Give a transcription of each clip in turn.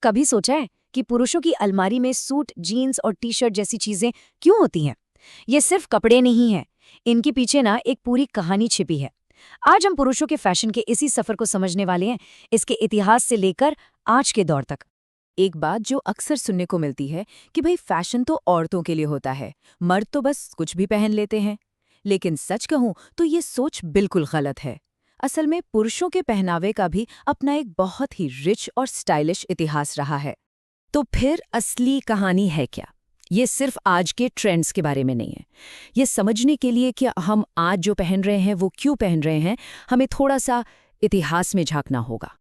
कभी सोचा है कि पुरुषों की अलमारी में सूट, जीन्स और टी शर्ट जैसी चीजें क्यों होती हैं? ये सिर्फ कपड़े नहीं हैं, इनके पीछे ना एक पूरी कहानी छिपी है। आज हम पुरुषों के फैशन के इसी सफर को समझने वाले हैं, इसके इतिहास से लेकर आज के दौर तक। एक बात जो अक्सर सुनने को मिलती है कि भाई फैशन तो औरतों के लिए होता है, मर्द तो बस कुछ भी पहन लेते हैं। लेकिन सच कहूं तो ये सोच बिल्कुल गलत है। असल में पुरुषों के पहनावे का भी अपना एक बहुत ही रिच और स्टाइलिश इतिहास रहा है। तो फिर असली कहानी है क्या? ये सिर्फ आज के ट्रेंड्स के बारे में नहीं है। ये समझने के लिए कि हम आज जो पहन रहे हैं वो क्यों पहन रहे हैं, हमें थोड़ा सा इतिहास में झांकना होगा।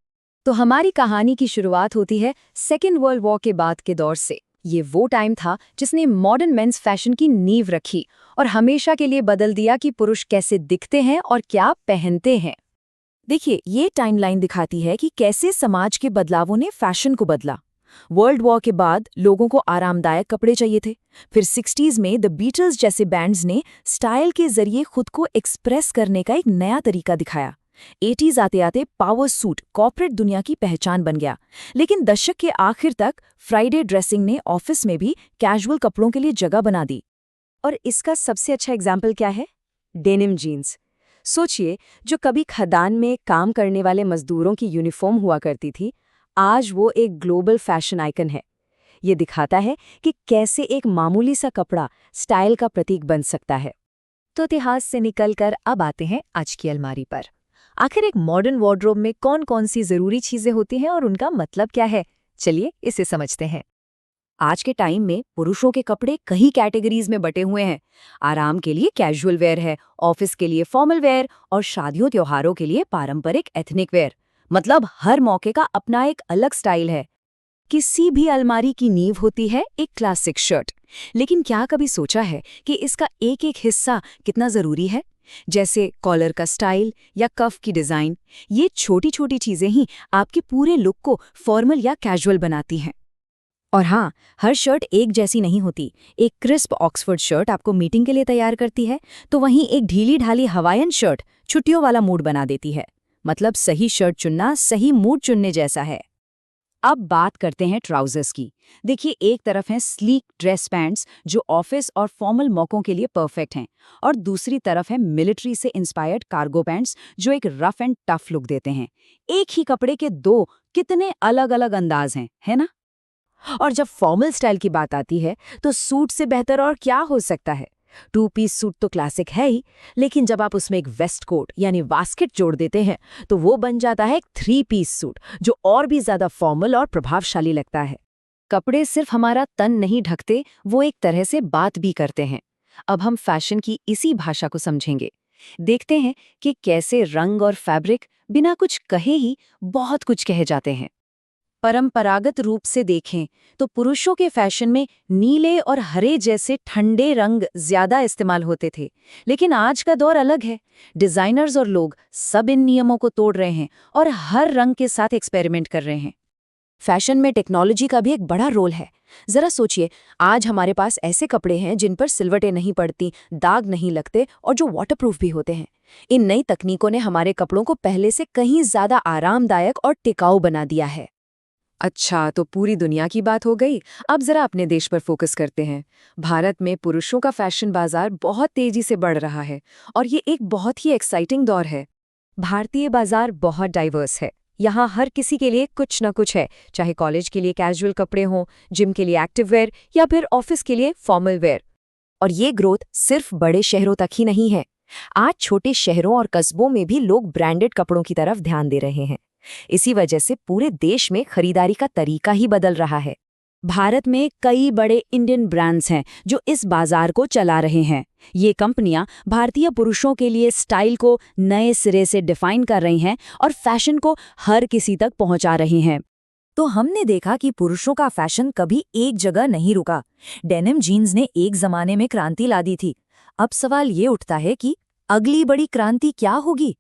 तो हमारी कहानी की शुरुआत होती है सेकेंड वर्ल्ड वॉर के बाद के दौर से। ये वो टाइम था जिसने मॉडर्न मेंस फैशन की नींव रखी और हमेशा के लिए बदल दिया कि पुरुष कैसे दिखते हैं और क्या पहनते हैं। देखिए, ये टाइमलाइन दिखाती है कि कैसे समाज के बदलावों ने फैशन को बदला। वर्ल्ड वॉर के बाद लोगों को आरामदायक कपड़े चाहिए थे। फिर 60s में द बीटल्स जैसे बैंड्स ने स्टाइल के जरिए खुद को एक्सप्रेस करने का एक नया तरीका दिखाया। 80s आते आते पावर सूट कॉर्पोरेट दुनिया की पहचान बन गया। लेकिन दशक के आखिर तक फ्राइडे ड्रेसिंग ने ऑफिस में भी कैजुअल कपड़ों के लिए जगह बना दी। और इसका सबसे अच्छा एग्जाम्पल क्या है? Denim jeans. सोचिए, जो कभी खदान में काम करने वाले मजदूरों की यूनिफॉर्म हुआ करती थी, आज वो एक ग्लोबल फैशन आइकन है। ये दिखाता है कि कैसे एक मामूली सा कपड़ा स्टाइल का प्रतीक बन सकता है। तो इतिहास से निकलकर अब आते हैं आज की अलमारी पर। आखिर एक मॉडर्न वार्डरोब में कौन कौन सी जरूरी चीजें होती हैं और उनका मतलब क्या है? चलिए इसे समझते हैं। आज के टाइम में पुरुषों के कपड़े कई कैटेगरीज में बटे हुए हैं। आराम के लिए कैजुअल वेयर है, ऑफिस के लिए फॉर्मल वेयर और शादियों त्योहारों के लिए पारंपरिक एथनिक वेयर। मतलब हर मौके का अपना एक अलग स्टाइल है। किसी भी अलमारी की नींव होती है एक क्लासिक शर्ट। लेकिन क्या कभी सोचा है कि इसका एक एक हिस्सा कितना जरूरी है? जैसे कॉलर का स्टाइल या कफ की डिजाइन। ये छोटी छोटी चीजें ही आपके पूरे लुक को फॉर्मल या कैजुअल बनाती हैं। और हाँ, हर शर्ट एक जैसी नहीं होती। एक क्रिस्प ऑक्सफोर्ड शर्ट आपको मीटिंग के लिए तैयार करती है, तो वहीं एक ढीली ढाली हवाईयन शर्ट छुट्टियों वाला मूड बना देती है। मतलब सही शर्ट चुनना सही मूड चुनने जैसा है। अब बात करते हैं ट्राउजर्स की। देखिए, एक तरफ हैं स्लीक ड्रेस पैंट्स जो ऑफिस और फॉर्मल मौकों के लिए परफेक्ट हैं, और दूसरी तरफ है मिलिट्री से इंस्पायर्ड कार्गो पैंट्स जो एक रफ एंड टफ लुक देते हैं। एक ही कपड़े के दो कितने अलग अलग अंदाज हैं, है ना? और जब फॉर्मल स्टाइल की बात आती है तो सूट से बेहतर और क्या हो सकता है? 2 पीस सूट तो क्लासिक है ही, लेकिन जब आप उसमें एक वेस्ट कोट यानी वास्केट जोड़ देते हैं तो वो बन जाता है एक 3 पीस सूट जो और भी ज्यादा फॉर्मल और प्रभावशाली लगता है। कपड़े सिर्फ हमारा तन नहीं ढकते, वो एक तरह से बात भी करते हैं। अब हम फैशन की इसी भाषा को समझेंगे। देखते हैं कि कैसे रंग और फैब्रिक बिना कुछ कहे ही बहुत कुछ कह जाते हैं। परंपरागत रूप से देखें तो पुरुषों के फैशन में नीले और हरे जैसे ठंडे रंग ज्यादा इस्तेमाल होते थे। लेकिन आज का दौर अलग है। डिजाइनर्स और लोग सब इन नियमों को तोड़ रहे हैं और हर रंग के साथ एक्सपेरिमेंट कर रहे हैं। फैशन में टेक्नोलॉजी का भी एक बड़ा रोल है। जरा सोचिए, आज हमारे पास ऐसे कपड़े हैं जिन पर सिलवटें नहीं पड़ती, दाग नहीं लगते और जो वाटरप्रूफ भी होते हैं। इन नई तकनीकों ने हमारे कपड़ों को पहले से कहीं ज्यादा आरामदायक और टिकाऊ बना दिया है। अच्छा, तो पूरी दुनिया की बात हो गई। अब जरा अपने देश पर फोकस करते हैं। भारत में पुरुषों का फैशन बाजार बहुत तेजी से बढ़ रहा है और ये एक बहुत ही एक्साइटिंग दौर है। भारतीय बाजार बहुत डाइवर्स है। यहाँ हर किसी के लिए कुछ न कुछ है, चाहे कॉलेज के लिए कैजुअल कपड़े हों, जिम के लिए एक्टिव वेयर या फिर ऑफिस के लिए फॉर्मल वेयर। और ये ग्रोथ सिर्फ बड़े शहरों तक ही नहीं है। आज छोटे शहरों और कस्बों में भी लोग ब्रांडेड कपड़ों की तरफ ध्यान दे रहे हैं। इसी वजह से पूरे देश में खरीदारी का तरीका ही बदल रहा है। भारत में कई बड़े इंडियन ब्रांड्स हैं जो इस बाजार को चला रहे हैं। ये कंपनियां भारतीय पुरुषों के लिए स्टाइल को नए सिरे से डिफाइन कर रही हैं और फैशन को हर किसी तक पहुंचा रही हैं। तो हमने देखा कि पुरुषों का फैशन कभी एक जगह नहीं रुका। डेनिम जीन्स ने एक जमाने में क्रांति ला दी थी। अब सवाल ये उठता है कि अगली बड़ी क्रांति क्या होगी?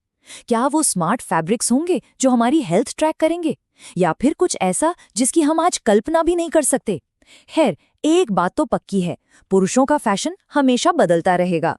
क्या वो स्मार्ट फैब्रिक्स होंगे जो हमारी हेल्थ ट्रैक करेंगे, या फिर कुछ ऐसा जिसकी हम आज कल्पना भी नहीं कर सकते? खैर, एक बात तो पक्की है, पुरुषों का फैशन हमेशा बदलता रहेगा।